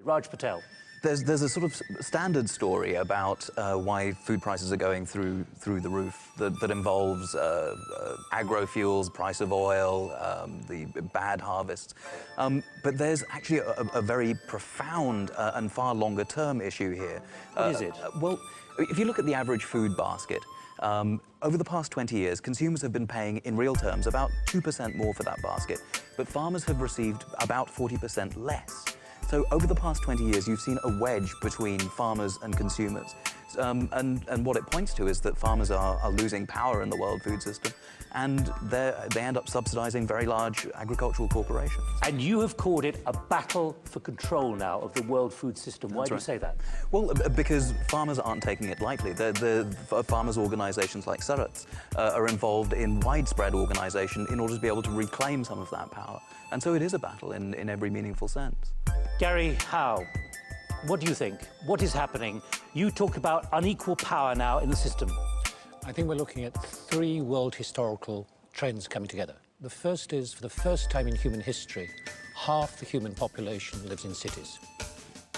Raj Patel. There's a sort of standard story about why food prices are going through the roof that involves agro-fuels, price of oil, the bad harvests. But there's actually a very profound and far longer-term issue here. What is it? Well, if you look at the average food basket, over the past 20 years, consumers have been paying, in real terms, about 2% more for that basket, but farmers have received about 40% less. So over the past 20 years, you've seen a wedge between farmers and consumers. And what it points to is that farmers are losing power in the world food system, and they end up subsidizing very large agricultural corporations. And you have called it a battle for control now of the world food system. Why do you say that? Well, because farmers aren't taking it lightly. The farmers' organizations like Surats are involved in widespread organization in order to be able to reclaim some of that power. And so it is a battle in every meaningful sense. Gary Howe, what do you think? What is happening? You talk about unequal power now in the system. I think we're looking at three world historical trends coming together. The first is, for the first time in human history, half the human population lives in cities.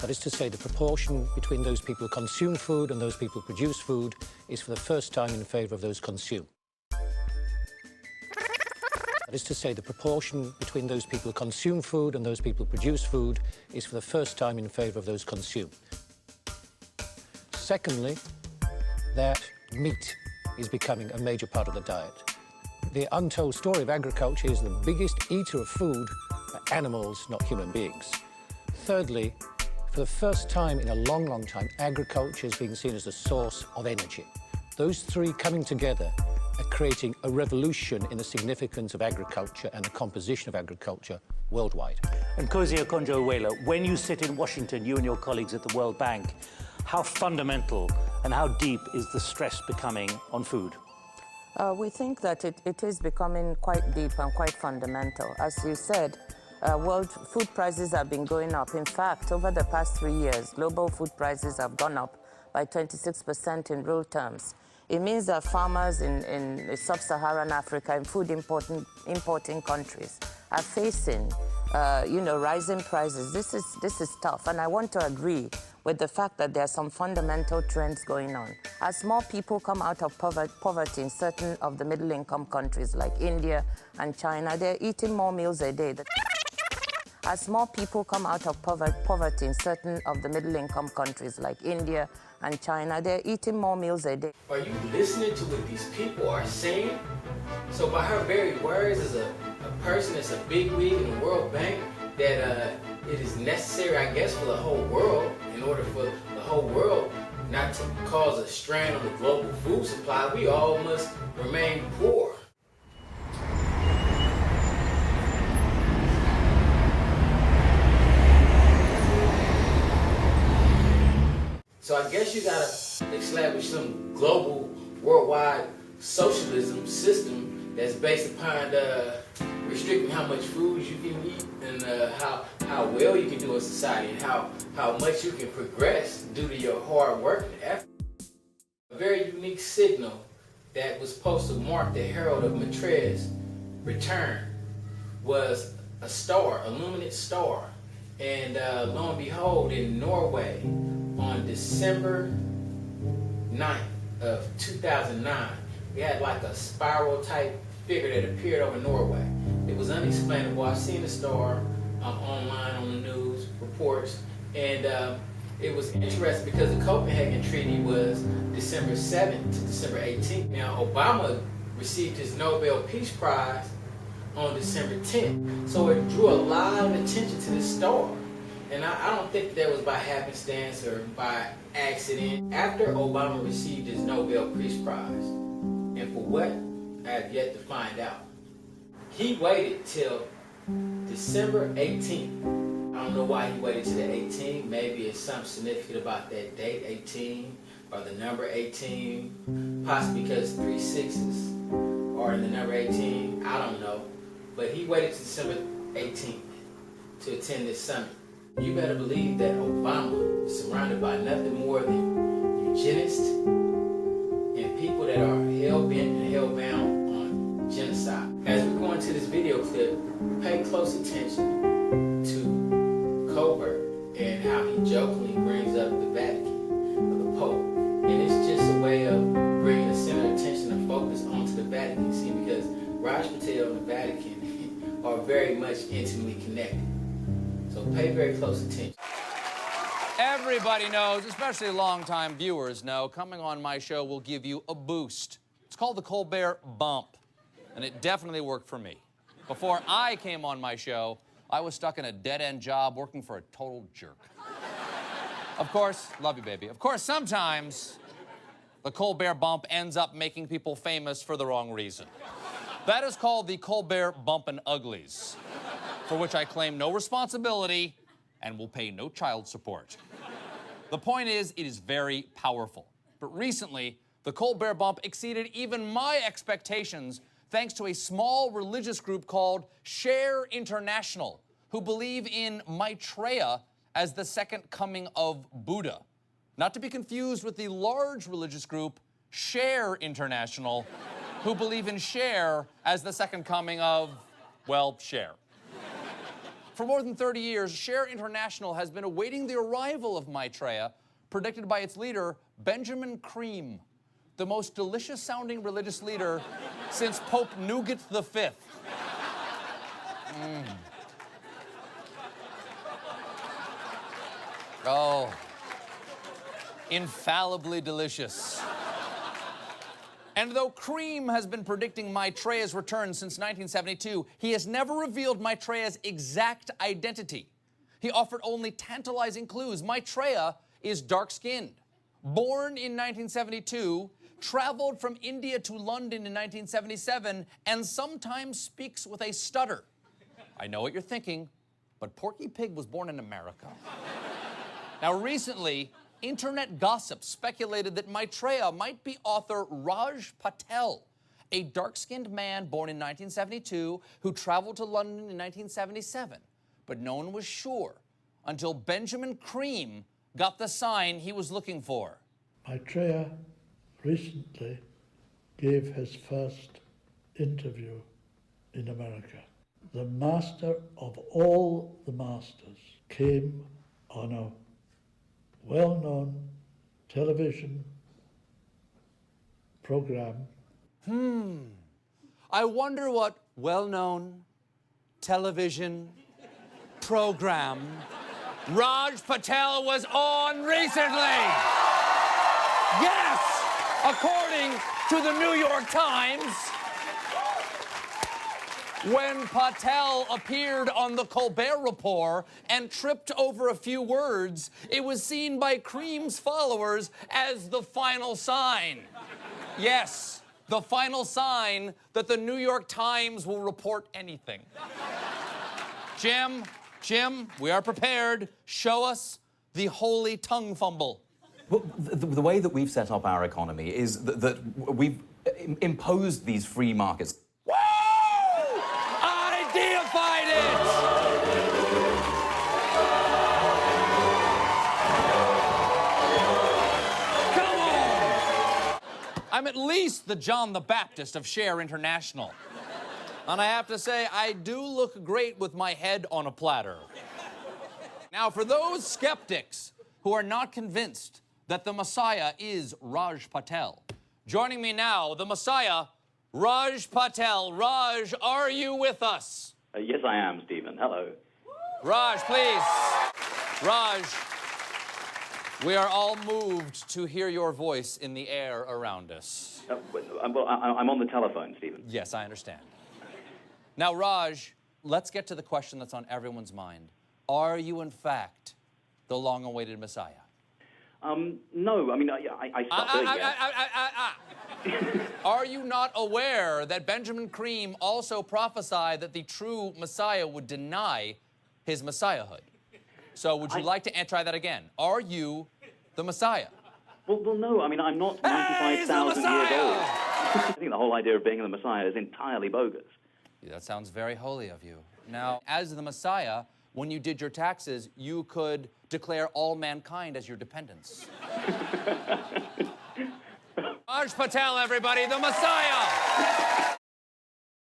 That is to say, the proportion between those people who consume food and those people who produce food is for the first time in favour of those consume. That is to say, the proportion between those people who consume food and those people who produce food is for the first time in favour of those consume. Secondly, that meat is becoming a major part of the diet. The untold story of agriculture is the biggest eater of food are animals, not human beings. Thirdly, for the first time in a long, long time, agriculture is being seen as a source of energy. Those three coming together are creating a revolution in the significance of agriculture and the composition of agriculture worldwide. And Nkosi Okonjo-Iweala, when you sit in Washington, you and your colleagues at the World Bank, how fundamental and how deep is the stress becoming on food? We think that it is becoming quite deep and quite fundamental. As you said, world food prices have been going up. In fact, over the past 3 years, global food prices have gone up by 26% in real terms. It means that farmers in sub-Saharan Africa and food importing countries are facing, rising prices. This is tough, and I want to agree with the fact that there are some fundamental trends going on. As more people come out of poverty in certain of the middle-income countries like India and China, they're eating more meals a day. As more people come out of poverty in certain of the middle-income countries like India and China, they're eating more meals a day. Are you listening to what these people are saying? So by her very words, as a person that's a bigwig in the World Bank, that it is necessary, I guess, for the whole world, in order for the whole world not to cause a strain on the global food supply, we all must remain poor. So I guess you gotta establish some global, worldwide socialism system that's based upon restricting how much food you can eat and how well you can do in society and how much you can progress due to your hard work and effort. A very unique signal that was supposed to mark the herald of Maitreya's return was a star, a luminous star. And lo and behold, in Norway, on December 9th of 2009, we had like a spiral type figure that appeared over Norway. It was unexplainable. I've seen the star online on the news reports, and it was interesting because the Copenhagen Treaty was December 7th to December 18th. Now, Obama received his Nobel Peace Prize on December 10th. So it drew a lot of attention to this star. And I don't think that was by happenstance or by accident. After Obama received his Nobel Peace Prize, and for what, I have yet to find out. He waited till December 18th. I don't know why he waited till the 18th. Maybe it's something significant about that date, 18, or the number 18, possibly because 3 sixes are in the number 18. I don't know. But he waited till December 18th to attend this summit. You better believe that Obama is surrounded by nothing more than eugenists and people that are hell-bent and hell-bound on genocide. As we go into this video clip, pay close attention to Colbert and how jokingly brings up the Vatican, or the Pope. And it's just a way of bringing the center of attention and focus onto the Vatican, see, because Raj Patel and the Vatican are very much intimately connected. So pay very close attention. Everybody knows, especially longtime viewers know, coming on my show will give you a boost. It's called the Colbert bump, and it definitely worked for me. Before I came on my show, I was stuck in a dead-end job working for a total jerk. Of course, love you, baby. Of course, sometimes the Colbert bump ends up making people famous for the wrong reason. That is called the Colbert bump and uglies, for which I claim no responsibility and will pay no child support. The point is, it is very powerful. But recently, the Colbert bump exceeded even my expectations thanks to a small religious group called Share International, who believe in Maitreya as the second coming of Buddha. Not to be confused with the large religious group Share International, who believe in Cher as the second coming of, well, Cher. For more than 30 years, Share International has been awaiting the arrival of Maitreya, predicted by its leader, Benjamin Cream, the most delicious-sounding religious leader since Pope Nougat V. Oh, infallibly delicious. And though Cream has been predicting Maitreya's return since 1972, he has never revealed Maitreya's exact identity. He offered only tantalizing clues. Maitreya is dark-skinned, born in 1972, traveled from India to London in 1977, and sometimes speaks with a stutter. I know what you're thinking, but Porky Pig was born in America. Now, recently, internet gossip speculated that Maitreya might be author Raj Patel, a dark-skinned man born in 1972 who traveled to London in 1977. But no one was sure until Benjamin Cream got the sign he was looking for. Maitreya recently gave his first interview in America. The master of all the masters came on a well-known television program. I wonder what well-known television program Raj Patel was on recently. Yes, according to the New York Times, when Patel appeared on the Colbert Report and tripped over a few words, it was seen by Cream's followers as the final sign. Yes, the final sign that the New York Times will report anything. Jim, we are prepared. Show us the holy tongue fumble. Well, the way that we've set up our economy is that we've imposed these free markets. Woo! I deified it! Come on! I'm at least the John the Baptist of Share International. And I have to say, I do look great with my head on a platter. Now, for those skeptics who are not convinced that the Messiah is Raj Patel, joining me now, the Messiah, Raj Patel. Raj, are you with us? Yes, I am, Stephen. Hello. Raj, please. Raj, we are all moved to hear your voice in the air around us. I'm on the telephone, Stephen. Yes, I understand. Now, Raj, let's get to the question that's on everyone's mind. Are you, in fact, the long-awaited Messiah? No, I mean, I stopped Are you not aware that Benjamin Cream also prophesied that the true Messiah would deny his messiahhood? So would you like to try that again? Are you the Messiah? Well, no, I mean, I'm not 95,000 years old. I think the whole idea of being the Messiah is entirely bogus. Yeah, that sounds very holy of you. Now, as the Messiah, when you did your taxes, you could declare all mankind as your dependents. Raj Patel, everybody, the Messiah!